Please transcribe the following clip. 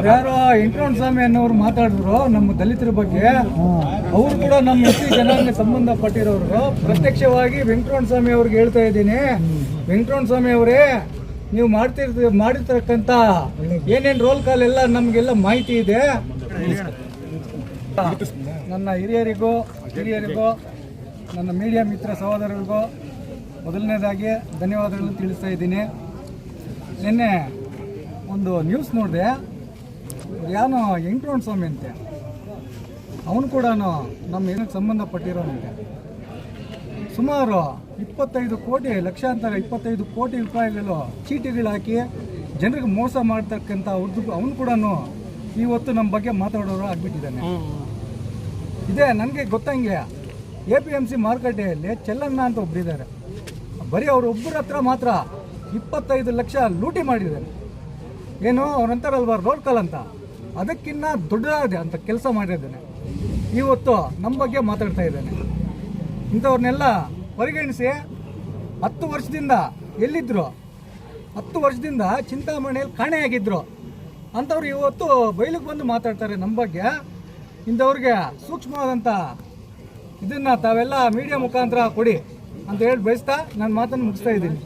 ಯಾರೋ ವೆಂಕಟಸ್ವಾಮಿ ಅನ್ನೋರು ಮಾತಾಡಿದ್ರು ನಮ್ಮ ದಲಿತರ ಬಗ್ಗೆ. ಅವರು ಕೂಡ ನಮ್ಮ ಎಸ್ ಸಿ ಜನಾಂಗಕ್ಕೆ ಸಂಬಂಧಪಟ್ಟಿರೋರು. ಪ್ರತ್ಯಕ್ಷವಾಗಿ ವೆಂಕಟಸ್ವಾಮಿ ಅವ್ರಿಗೆ ಹೇಳ್ತಾ ಇದ್ದೀನಿ, ವೆಂಕಟಸ್ವಾಮಿ ಅವರೇ, ನೀವು ಮಾಡಿರ್ತಕ್ಕಂಥ ಏನೇನು ರೋಲ್ ಕಾಲ್ ಎಲ್ಲ ನಮಗೆಲ್ಲ ಮಾಹಿತಿ ಇದೆ. ನನ್ನ ಹಿರಿಯರಿಗೂ ನನ್ನ ಮೀಡಿಯಾ ಮಿತ್ರ ಸಹೋದರರಿಗೂ ಮೊದಲನೇದಾಗಿ ಧನ್ಯವಾದಗಳನ್ನು ತಿಳಿಸ್ತಾ ಇದ್ದೀನಿ. ನಿನ್ನೆ ಒಂದು ನ್ಯೂಸ್ ನೋಡಿದೆ, ಏನೋ ವೆಂಕಟಸ್ವಾಮಿ ಅಂತೆ, ಅವನು ಕೂಡ ನಮ್ಮ ಏನಕ್ಕೆ ಸಂಬಂಧಪಟ್ಟಿರೋನಂತೆ. ಸುಮಾರು 25 ಕೋಟಿ ಲಕ್ಷಾಂತರ 25 ಕೋಟಿ ರೂಪಾಯಿಗಳು ಚೀಟಿಗಳು ಹಾಕಿ ಜನರಿಗೆ ಮೋಸ ಮಾಡ್ತಕ್ಕಂಥ ಅವನು ಕೂಡ ಇವತ್ತು ನಮ್ಮ ಬಗ್ಗೆ ಮಾತಾಡೋರು ಆಗಿಬಿಟ್ಟಿದ್ದಾನೆ. ಇದೇ ನನಗೆ ಗೊತ್ತಂಗೆ APMC ಮಾರುಕಟ್ಟೆಯಲ್ಲಿ ಚೆಲ್ಲಣ್ಣ ಅಂತ ಒಬ್ಬರಿದ್ದಾರೆ. ಬರೀ ಅವರೊಬ್ಬರ ಹತ್ರ ಮಾತ್ರ 25 ಲಕ್ಷ ಲೂಟಿ ಮಾಡಿದ್ದಾರೆ. ಏನು ಅವ್ರಂತಾರಲ್ವ ರೋಲ್ ಕಾಲ್ ಅಂತ, ಅದಕ್ಕಿನ್ನ ದೊಡ್ಡದಾಗಿದೆ ಅಂತ ಕೆಲಸ ಮಾಡಿದ್ದಾನೆ. ಇವತ್ತು ನಮ್ಮ ಬಗ್ಗೆ ಮಾತಾಡ್ತಾ ಇದ್ದಾನೆ. ಇಂಥವ್ರನ್ನೆಲ್ಲ ಪರಿಗಣಿಸಿ 10 ವರ್ಷದಿಂದ ಎಲ್ಲಿದ್ದರು, 10 ವರ್ಷದಿಂದ ಚಿಂತಾಮಣಿಯಲ್ಲಿ ಕಾಣೆಯಾಗಿದ್ದರು ಅಂಥವ್ರು ಇವತ್ತು ಬಯಲಿಗೆ ಬಂದು ಮಾತಾಡ್ತಾರೆ ನಮ್ಮ ಬಗ್ಗೆ. ಇಂಥವ್ರಿಗೆ ಸೂಕ್ಷ್ಮವಾದಂಥ ಇದನ್ನು ತಾವೆಲ್ಲ ಮೀಡಿಯಾ ಮುಖಾಂತರ ಕೊಡಿ ಅಂತ ಹೇಳಿ ಬಯಸ್ತಾ ನನ್ನ ಮಾತನ್ನು ಮುಗಿಸ್ತಾ ಇದ್ದೀನಿ.